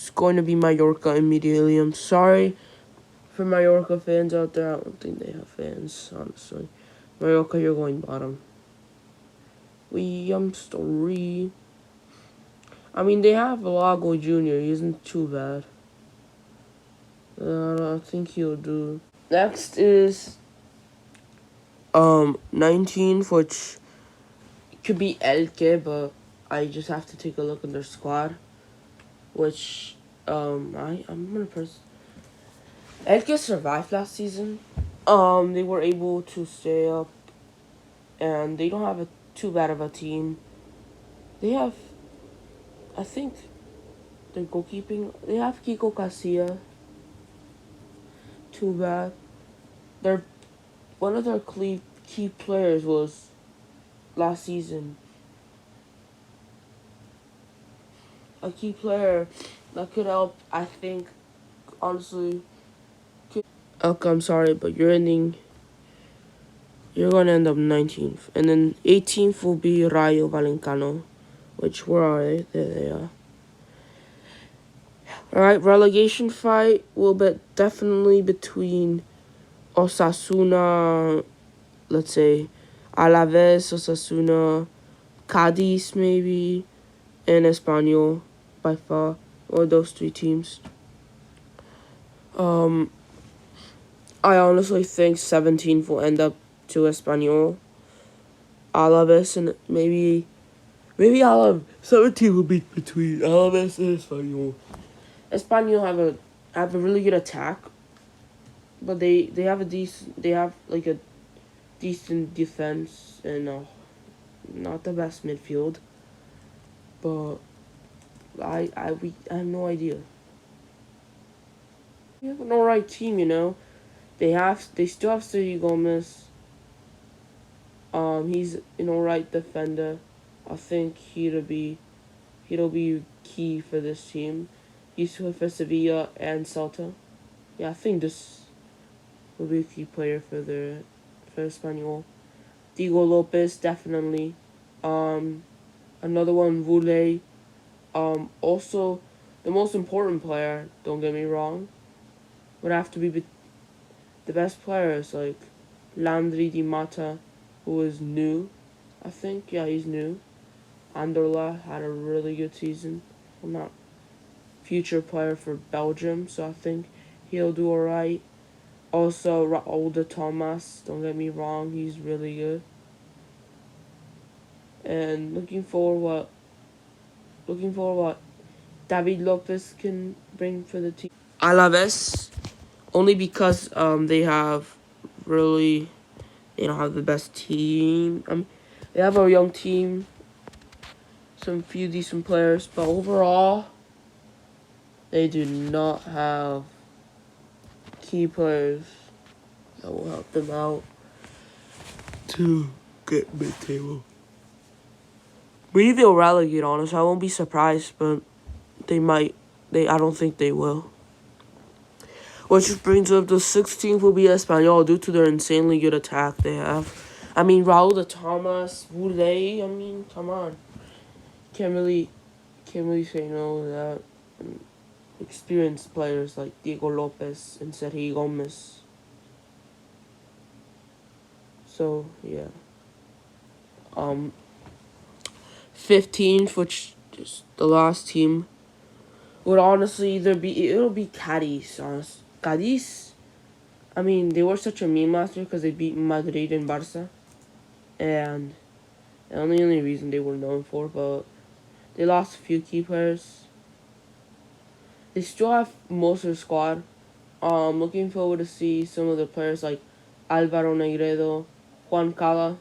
it's going to be Mallorca immediately. I'm sorry for Mallorca fans out there. I don't think they have fans, honestly. Mallorca, you're going bottom. Story. I mean, they have Lago Jr. He isn't too bad. I think he'll do. Next is 19, which could be Elke, but I just have to take a look at their squad. Which I'm gonna press. Elke survived last season. They were able to stay up, and they don't have too bad of a team. They have, I think, their goalkeeping. They have Kiko Casilla. Too bad. One of their key players was last season. A key player that could help, I think, honestly. Okay, I'm sorry, but you're going to end up 19th. And then 18th will be Rayo Vallecano, which, where are they? There they are. Alright, relegation fight will be definitely between Osasuna, let's say, Alaves, Osasuna, Cadiz maybe, and Espanyol by far, or those three teams. I honestly think 17th will end up to Espanyol. Alaves and maybe 17 will be between Alaves and Espanyol. Espanyol have a really good attack, but they have like a decent defense and not the best midfield. But I have no idea. We have an alright team, you know. They still have Sergio Gomez. He's an alright defender. I think he'll be key for this team. He's for Sevilla and Celta. Yeah, I think this will be a key player for Espanyol. Diego Lopez definitely. Another one, Vule. Also the most important player. Don't get me wrong. Would have to be the best players like Landry Di Mata, who is new. I think he's new. Anderlecht had a really good season. I'm not future player for Belgium, so I think he'll do alright. Also, Raul de Thomas, don't get me wrong, he's really good. And looking forward what David Lopez can bring for the team. Alaves, only because they have really, they don't have the best team. They have a young team, some few decent players, but overall, they do not have key players that will help them out to get mid-table. Maybe they'll relegate, honestly. I won't be surprised, but they might. I don't think they will. Which brings up the 16th will be Espanyol due to their insanely good attack they have. I mean, Raul de Thomas, Boulay, I mean, come on. Can't really say no to that. Experienced players like Diego Lopez and Sergio Gomez. So, yeah. 15th, which is the last team, would honestly it'll be Cadiz, honestly. Cadiz, I mean, they were such a meme last year because they beat Madrid and Barca. And the only reason they were known for, but they lost a few key players. They still have most of the squad. Looking forward to see some of the players like Alvaro Negredo, Juan Cala.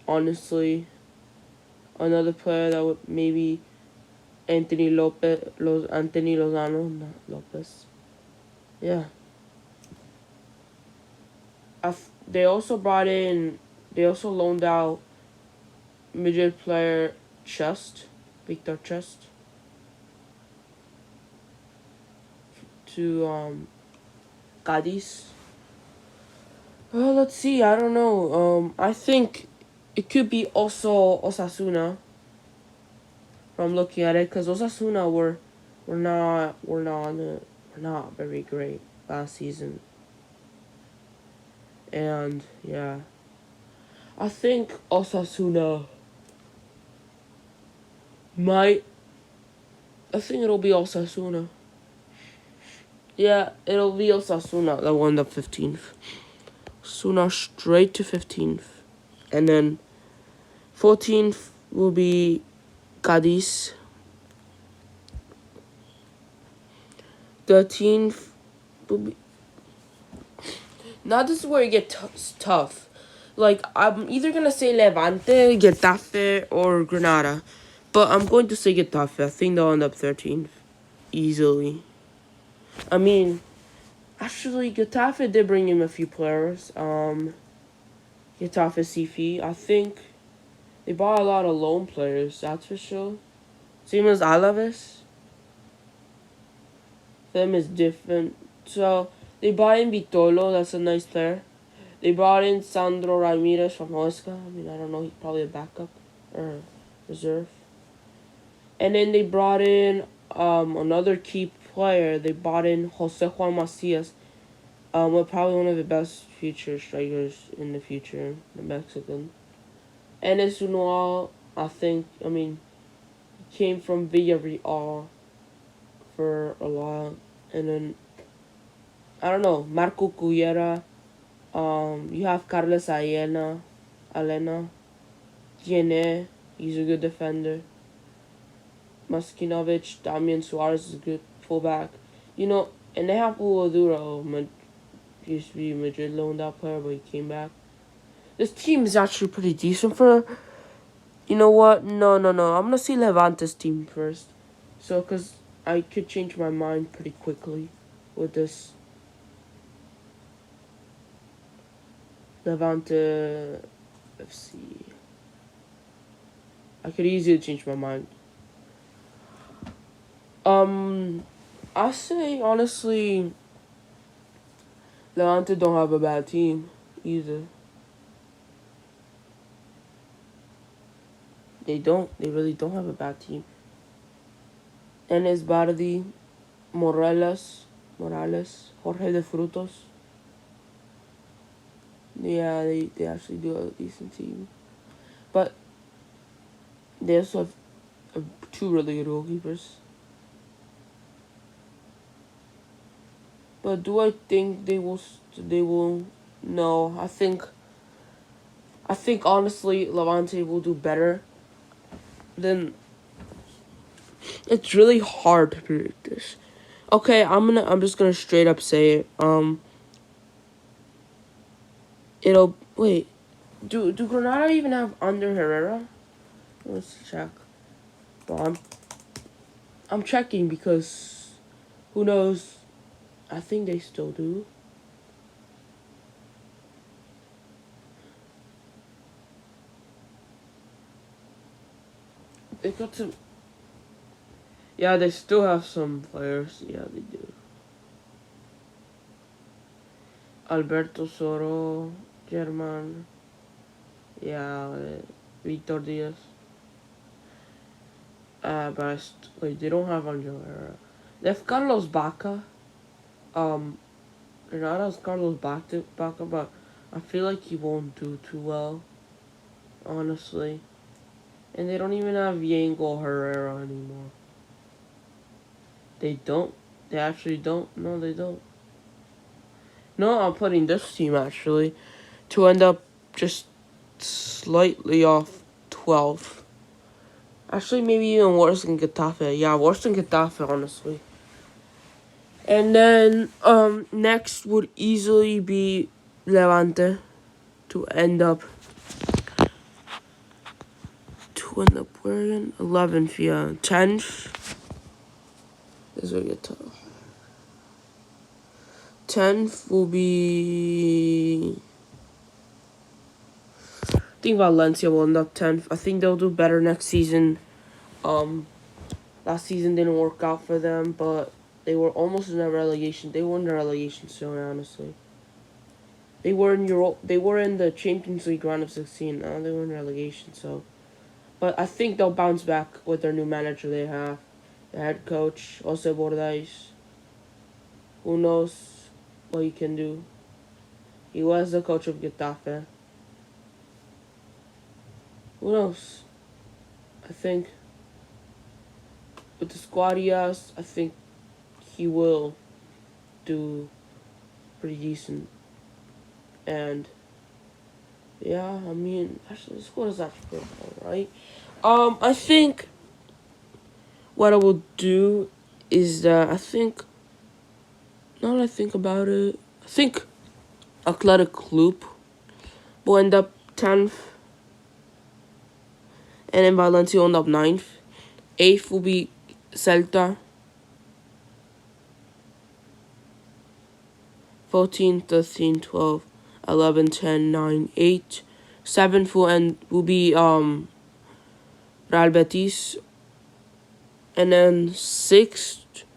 Honestly, another player that would maybe Anthony Lozano, not Lopez. Yeah. They also loaned out midget player Victor Chust, to Cadiz. Well, let's see. I don't know. I think it could be also Osasuna. from looking at it, because Osasuna were not very great last season, and yeah, I think Osasuna might. I think it'll be Osasuna. Yeah, it'll be Osasuna that won the 15th. Suna straight to 15th, and then 14th will be Cadiz. 13th will be. Now this is where it gets tough. Like, I'm either gonna say Levante, Getafe, or Granada, but I'm going to say Getafe. I think they'll end up 13th easily. I mean, actually, Getafe did bring in a few players. Getafe Sifi. I think they bought a lot of loan players. That's for sure. Same as Alaves. Them is different. So they bought in Vitolo. That's a nice player. They brought in Sandro Ramirez from Huesca. I mean, I don't know. He's probably a backup or reserve. And then they brought in another key player. They brought in Jose Juan Macias. Probably one of the best future strikers in the future, the Mexican. And Esunual, I think, I mean, he came from Villarreal for a while. And then, I don't know, Marco Cuyera. You have Carlos Alena, Giene, he's a good defender. Maskinovic, Damian Suarez is a good fullback. You know, and they have Uladuro, used to be Madrid loaned out player, but he came back. This team is actually pretty decent for. You know what? No. I'm gonna see Levante's team first. So, cause I could change my mind pretty quickly with this Levante FC. I could easily change my mind. I say honestly, Levante don't have a bad team either. They don't. They really don't have a bad team. Enes Bardi, Morales, Jorge de Frutos. Yeah, they actually do have a decent team. But they also have two really good goalkeepers. But do I think they will? No, I think honestly, Levante will do better than. It's really hard to predict this. Okay, I'm just gonna straight up say it. It'll wait. Do Granada even have under Herrera? Let's check. But I'm checking because who knows? I think they still do. They got some. Yeah, they still have some players. Yeah, they do. Alberto Soro, German. Yeah, Victor Diaz. Wait, they don't have Angel Herrera. They have Carlos Baca. Granada's Carlos Baca, but I feel like he won't do too well, honestly. And they don't even have Yango Herrera anymore. They don't. They actually don't. No, they don't. No, I'm putting this team actually to end up just slightly off 12. Actually, maybe even worse than Getafe. Yeah, worse than Getafe, honestly. And then next would easily be Levante to end up where again? 11th, yeah. 10th. This will get tough. 10th will be. I think Valencia will end up 10th. I think they'll do better next season. Last season didn't work out for them, but they were almost in a relegation. They were in the relegation zone, honestly. They were in Europe. They were in the Champions League round of 16. Now they were in relegation, so But I think they'll bounce back with their new manager they have. The head coach, Jose Bordaes. Who knows what he can do? He was the coach of Getafe. Who knows? I think with the squad he has, I think he will do pretty decent. And yeah, I mean, actually, the squad is actually pretty alright. I think what I will do is that now that I think about it, I think Athletic Loop will end up 10th, and then Valencia will end up 9th. 8th will be Celta. 14, 13, 12, 11, 10, 9, 8. 7th will be Real Betis. And then 6th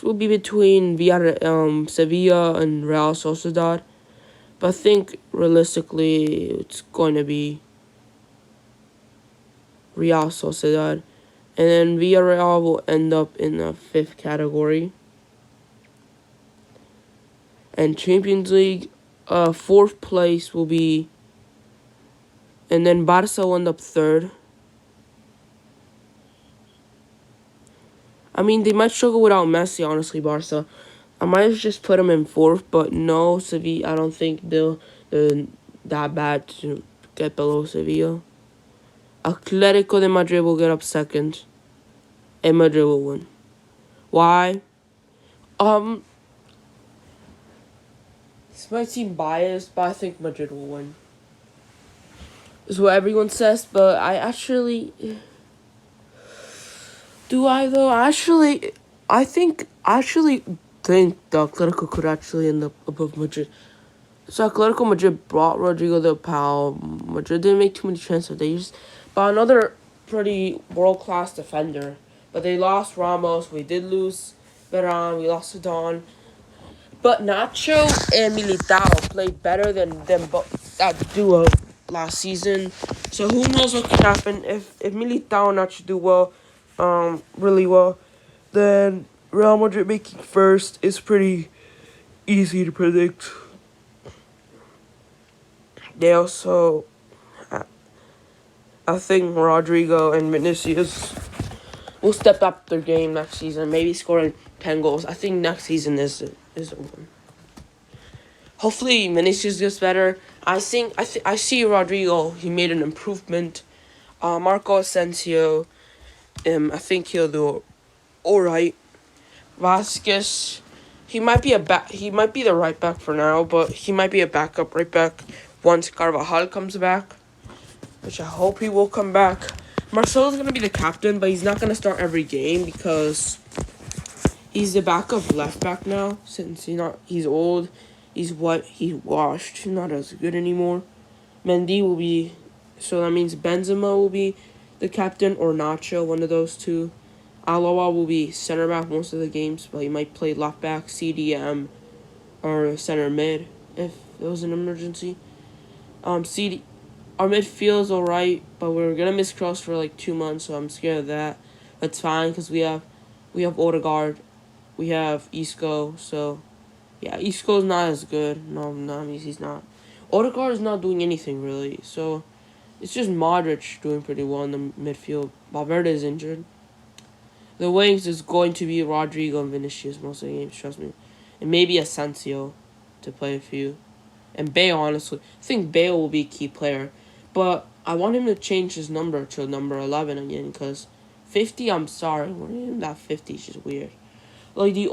will be between Sevilla and Real Sociedad. But I think realistically it's going to be Real Sociedad. And then Villarreal will end up in the 5th category. And Champions League, 4th place will be... And then Barca will end up 3rd. I mean, they might struggle without Messi, honestly, Barca. I might have just put them in 4th, but no, Sevilla, I don't think they're that bad to get below Sevilla. Atletico de Madrid will get up 2nd, and Madrid will win. Why? This might seem biased, but I think Madrid will win. Is what everyone says, but I actually... Do I, though? I think the Atletico could actually end up above Madrid. So Atletico Madrid brought Rodrigo del Pau. Madrid didn't make too many chances. They just bought another pretty world-class defender. But they lost Ramos. We did lose Varane. We lost Zidane. But Nacho and Militao played better than them that duo last season. So who knows what could happen if Militao and Nacho do well, really well, then Real Madrid making 1st is pretty easy to predict. They also, I think Rodrigo and Vinicius will step up their game next season, maybe scoring 10 goals. I think next season is the one. Hopefully Vinicius gets better. I see Rodrigo. He made an improvement. Marco Asensio, I think he'll do all right. Vasquez, he might be the right back for now, but he might be a backup right back once Carvajal comes back, which I hope he will come back. Marcelo's gonna be the captain, but he's not gonna start every game because he's the backup left back now. Since he's old, he's washed. He's not as good anymore. Mendy will be, so that means Benzema will be the captain or Nacho, one of those two. Aloha will be center back most of the games, but he might play left back, CDM, or center mid if it was an emergency. Our midfield is alright, but we're gonna miss Kroos for like 2 months, so I'm scared of that. That's fine because we have Odegaard, we have Isco, so yeah, Isco's not as good. No, he's not. Odegaard is not doing anything really, so it's just Modric doing pretty well in the midfield. Valverde is injured. The wings is going to be Rodrigo and Vinicius most of the games, trust me. And maybe Asensio to play a few. And Bale, honestly. I think Bale will be a key player. But I want him to change his number to number 11 again, because 50, I'm sorry. That 50 is just weird. Like, the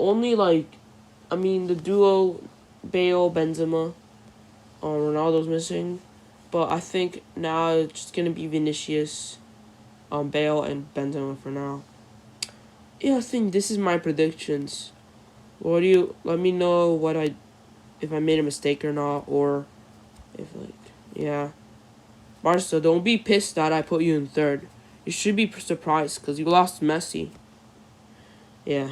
duo Bale, Benzema, Ronaldo's missing. But I think now it's just going to be Vinicius, Bale, and Benzema for now. Yeah, I think this is my predictions. Let me know if I made a mistake or not, or if yeah. Barca, don't be pissed that I put you in 3rd. You should be surprised because you lost Messi. Yeah.